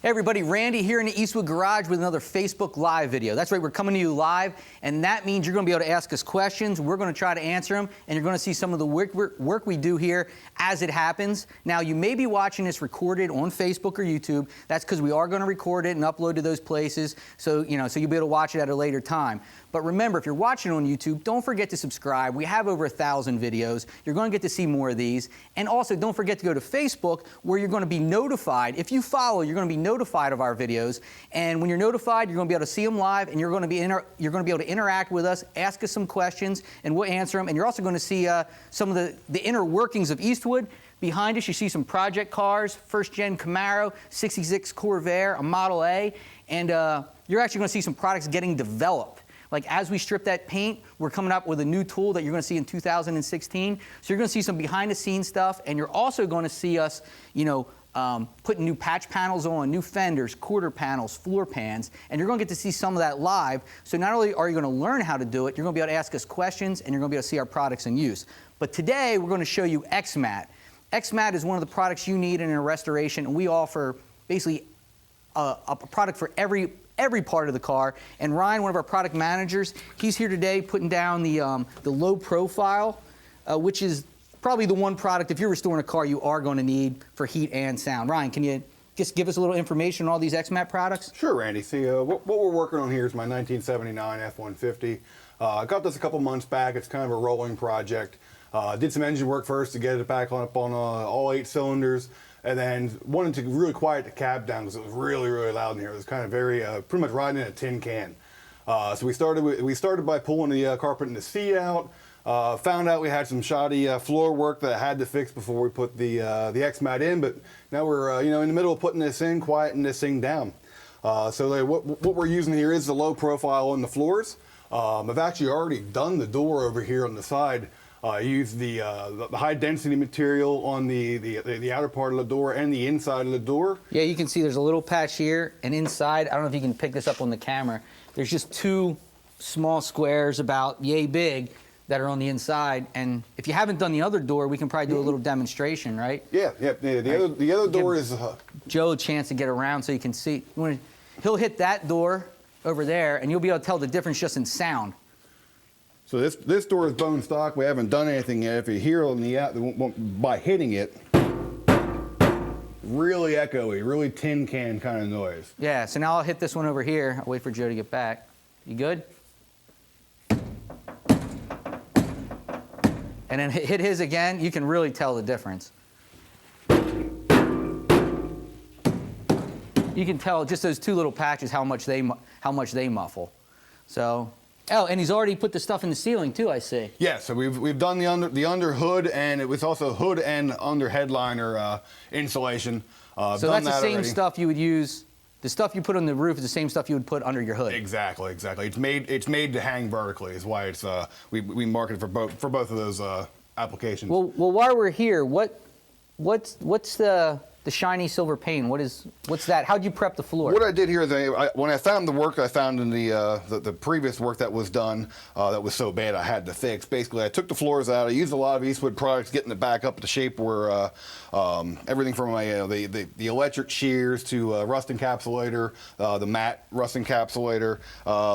Hey everybody, Randy here in the Eastwood garage with another Facebook Live video. That's right, we're coming to you live, and that means you're going to be able to ask us questions. We're going to try to answer them, and you're going to see some of the work we do here as it happens. Now, you may be watching this recorded on Facebook or YouTube. That's because we are going to record it and upload to those places, so you'll be able to watch it at a later time. But remember, if you're watching on YouTube, don't forget to subscribe. We have over 1,000 videos. You're going to get to see more of these. And also, don't forget to go to Facebook, where you're going to be notified. If you follow, you're going to be notified of our videos. And when you're notified, you're going to be able to see them live, and you're going to be able to interact with us, ask us some questions, and we'll answer them. And you're also going to see some of the inner workings of Eastwood. Behind us, you see some project cars, first-gen Camaro, 66 Corvair, a Model A, and you're actually going to see some products getting developed. Like as we strip that paint, we're coming up with a new tool that you're going to see in 2016. So you're going to see some behind-the-scenes stuff, and you're also going to see us, putting new patch panels on, new fenders, quarter panels, floor pans, and you're going to get to see some of that live. So not only are you going to learn how to do it, you're going to be able to ask us questions, and you're going to be able to see our products in use. But today, we're going to show you XMat. XMat is one of the products you need in a restoration, and we offer basically a product for every part of the car. And Ryan, one of our product managers, he's here today putting down the low profile, which is probably the one product, if you're restoring a car, you are going to need for heat and sound. Ryan, can you just give us a little information on all these XMat products? Sure, Randy. See, what we're working on here is my 1979 F-150. I got this a couple months back. It's kind of a rolling project. Did some engine work first to get it back up on all 8 cylinders. And then wanted to really quiet the cab down because it was really, really loud in here. It was kind of very, pretty much riding in a tin can. So we started by pulling the carpet and the seat out. Found out we had some shoddy floor work that I had to fix before we put the XMat in. But now we're in the middle of putting this in, quieting this thing down. So what we're using here is the low profile on the floors. I've actually already done the door over here on the side. I used the high density material on the outer part of the door and the inside of the door. Yeah, you can see there's a little patch here, and inside, I don't know if you can pick this up on the camera, there's just 2 small squares about yay big that are on the inside. And if you haven't done the other door, we can probably do a little demonstration, right? Yeah. The other door is Joe a chance to get around so you can see. He'll hit that door over there, and you'll be able to tell the difference just in sound. So this door is bone stock. We haven't done anything yet. If you hear on the out, by hitting it, really echoey, really tin can kind of noise. Yeah. So now I'll hit this one over here. I'll wait for Joe to get back. You good? And then hit his again. You can really tell the difference. You can tell just those 2 little patches how much they muffle. So. Oh, and he's already put the stuff in the ceiling too, I see. Yeah, so we've done the under hood, and it was also hood and under headliner insulation. So that's the same stuff you would use. The stuff you put on the roof is the same stuff you would put under your hood. Exactly. It's made to hang vertically. Is why it's we market it for both of those applications. Well, while we're here, what's the shiny silver paint? What's that? How'd you prep the floor? What I did here is when I found the work I found in the previous work that was done that was so bad I had to fix. Basically, I took the floors out. I used a lot of Eastwood products, getting it back up to shape where everything from the electric shears to rust encapsulator, the matte rust encapsulator,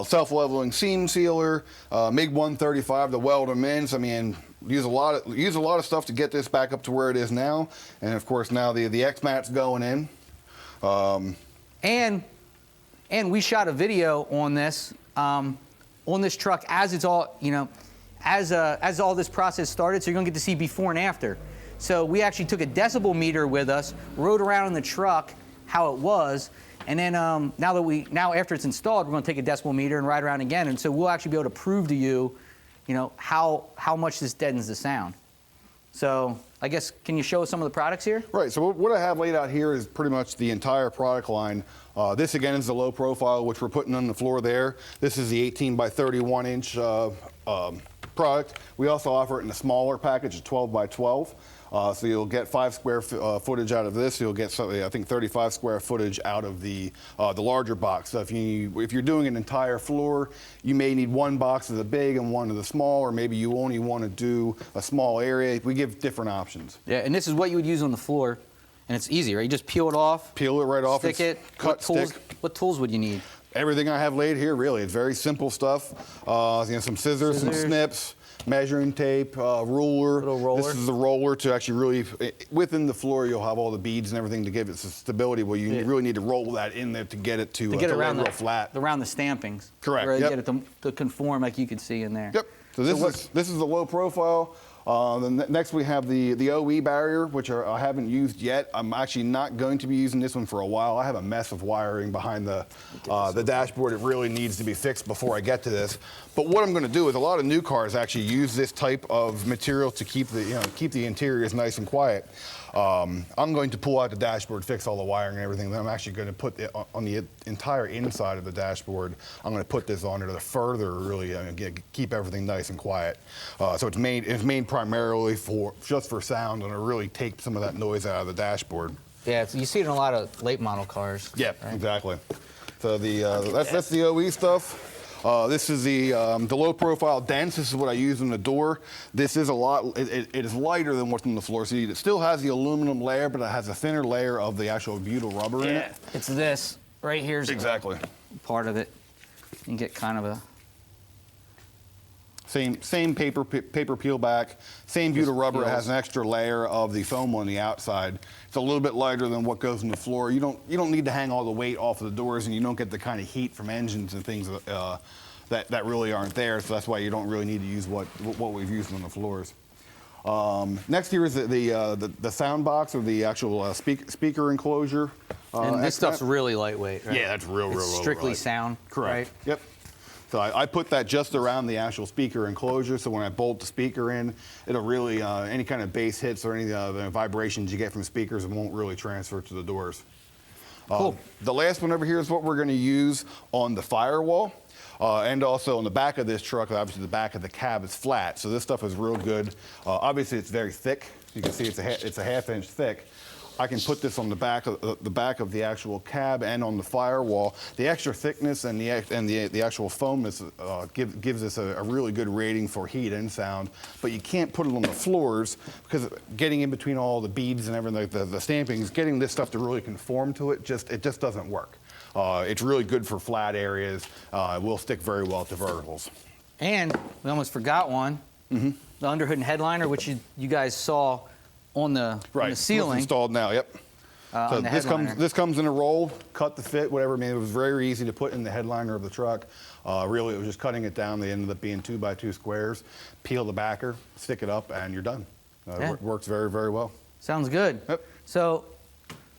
self-leveling seam sealer, MIG 135 to weld them in. So, I mean, use a lot of stuff to get this back up to where it is now, and of course now the XMat's going in. And we shot a video on this truck as it's all as all this process started. So you're gonna get to see before and after. So we actually took a decibel meter with us, rode around in the truck how it was, and then now after it's installed, we're gonna take a decibel meter and ride around again, and so we'll actually be able to prove to you. How much this deadens the sound. So I guess, can you show us some of the products here? Right, so what I have laid out here is pretty much the entire product line. This again is the low profile, which we're putting on the floor there. This is the 18 by 31 inch product. We also offer it in a smaller package, a 12 by 12. So you'll get 5 square footage out of this. You'll get something, I think 35 square footage out of the larger box. So if you're doing an entire floor, you may need 1 box of the big and 1 of the small, or maybe you only want to do a small area. We give different options. Yeah, and this is what you would use on the floor. And it's easy, right? You just peel it off. Peel it right off. Stick it. Cut, stick. What tools would you need? Everything I have laid here, really. It's very simple stuff. Some scissors, some snips, measuring tape, ruler. Little roller. This is the roller to actually really, within the floor, you'll have all the beads and everything to give it some stability. Well, you really need to roll that in there to get it to get around lay real flat. Around the stampings. Correct. Where Yep. get it to conform like you can see in there. Yep. So this is the low profile. Next we have the OE barrier, which I haven't used yet. I'm actually not going to be using this one for a while. I have a mess of wiring behind the dashboard. It really needs to be fixed before I get to this. But what I'm going to do is a lot of new cars actually use this type of material to keep the interiors nice and quiet. I'm going to pull out the dashboard, fix all the wiring and everything. Then I'm actually going to put it on the entire inside of the dashboard. I'm going to put this on it to further really keep everything nice and quiet. So it's made primarily just for sound and to really take some of that noise out of the dashboard. Yeah, you see it in a lot of late model cars. Yeah, right? exactly. So that's the OE stuff. This is the low profile dents. This is what I use in the door. This is it is lighter than what's on the floor. See, it still has the aluminum layer, but it has a thinner layer of the actual butyl rubber in it. It's this right here's Exactly. part of it. You can get kind of a Same paper peel back, same butyl rubber. It has an extra layer of the foam on the outside. It's a little bit lighter than what goes on the floor. You don't need to hang all the weight off of the doors, and you don't get the kind of heat from engines and things that really aren't there. So that's why you don't really need to use what we've used on the floors. Next here is the sound box or the actual speaker enclosure. and this stuff's really lightweight, right? Yeah, that's real strictly light. sound. Correct. Right? Yep. So I put that just around the actual speaker enclosure, so when I bolt the speaker in, it'll really, any kind of bass hits or any the vibrations you get from speakers won't really transfer to the doors. Cool. The last one over here is what we're going to use on the firewall. And also on the back of this truck, obviously the back of the cab is flat, so this stuff is real good. Obviously it's very thick. You can see it's a half-inch thick. I can put this on the back of the actual cab and on the firewall. The extra thickness and the actual foamness gives us a really good rating for heat and sound. But you can't put it on the floors because getting in between all the beads and everything, the stampings, getting this stuff to really conform to it just doesn't work. It's really good for flat areas. It will stick very well to verticals. And we almost forgot one. Mm-hmm. The underhood and headliner, which you guys saw on the ceiling. It's installed now. Yep. So this comes in a roll, cut to fit, whatever. I mean, it was very easy to put in the headliner of the truck. Really, it was just cutting it down. They ended up being 2x2 squares. Peel the backer, stick it up, and you're done. It works very, very well. Sounds good. Yep. So,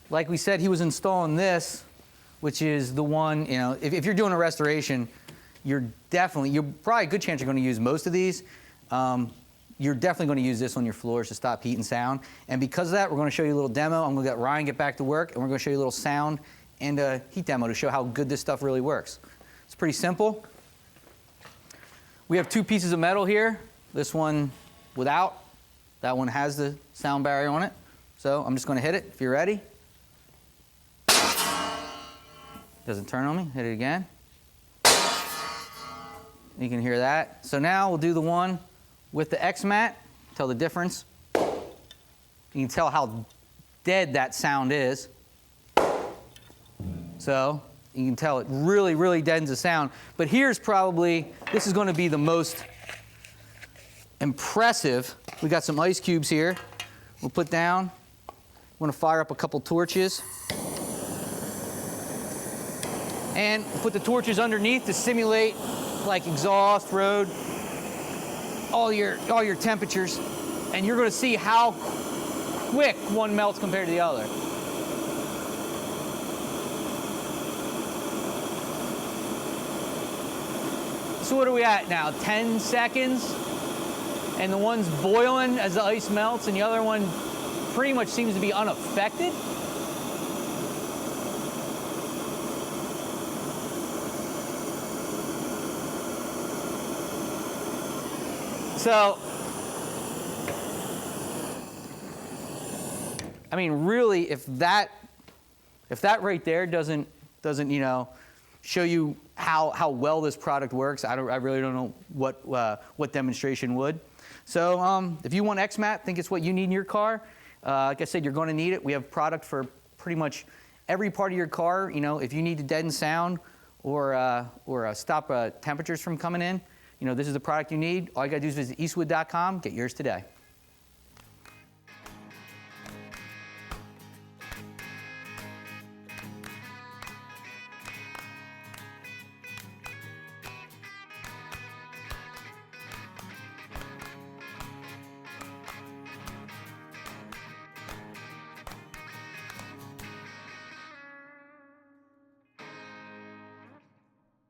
like we said, he was installing this, which is the one. You know, if you're doing a restoration, you're probably a good chance you're going to use most of these. You're definitely going to use this on your floors to stop heat and sound. And because of that, we're going to show you a little demo. I'm going to let Ryan get back to work, and we're going to show you a little sound and a heat demo to show how good this stuff really works. It's pretty simple. We have two pieces of metal here. This one without. That one has the sound barrier on it. So I'm just going to hit it if you're ready. Doesn't turn on me. Hit it again. You can hear that. So now we'll do the one with the XMat. Tell the difference. You can tell how dead that sound is. So you can tell it really, really deadens the sound. But here's this is going to be the most impressive. We got some ice cubes here. We'll put down. I'm going to fire up a couple torches. And put the torches underneath to simulate like exhaust, road, all your temperatures, and you're going to see how quick one melts compared to the other. So what are we at now? 10 seconds, and the one's boiling as the ice melts, and the other one pretty much seems to be unaffected. So, I mean, really, if that right there doesn't show you how well this product works, I really don't know what demonstration would. So, if you want XMat, think it's what you need in your car, Like I said, you're going to need it. We have product for pretty much every part of your car. You know, if you need to deaden sound or stop temperatures from coming in, you know, this is the product you need. All you got to do is visit eastwood.com, get yours today.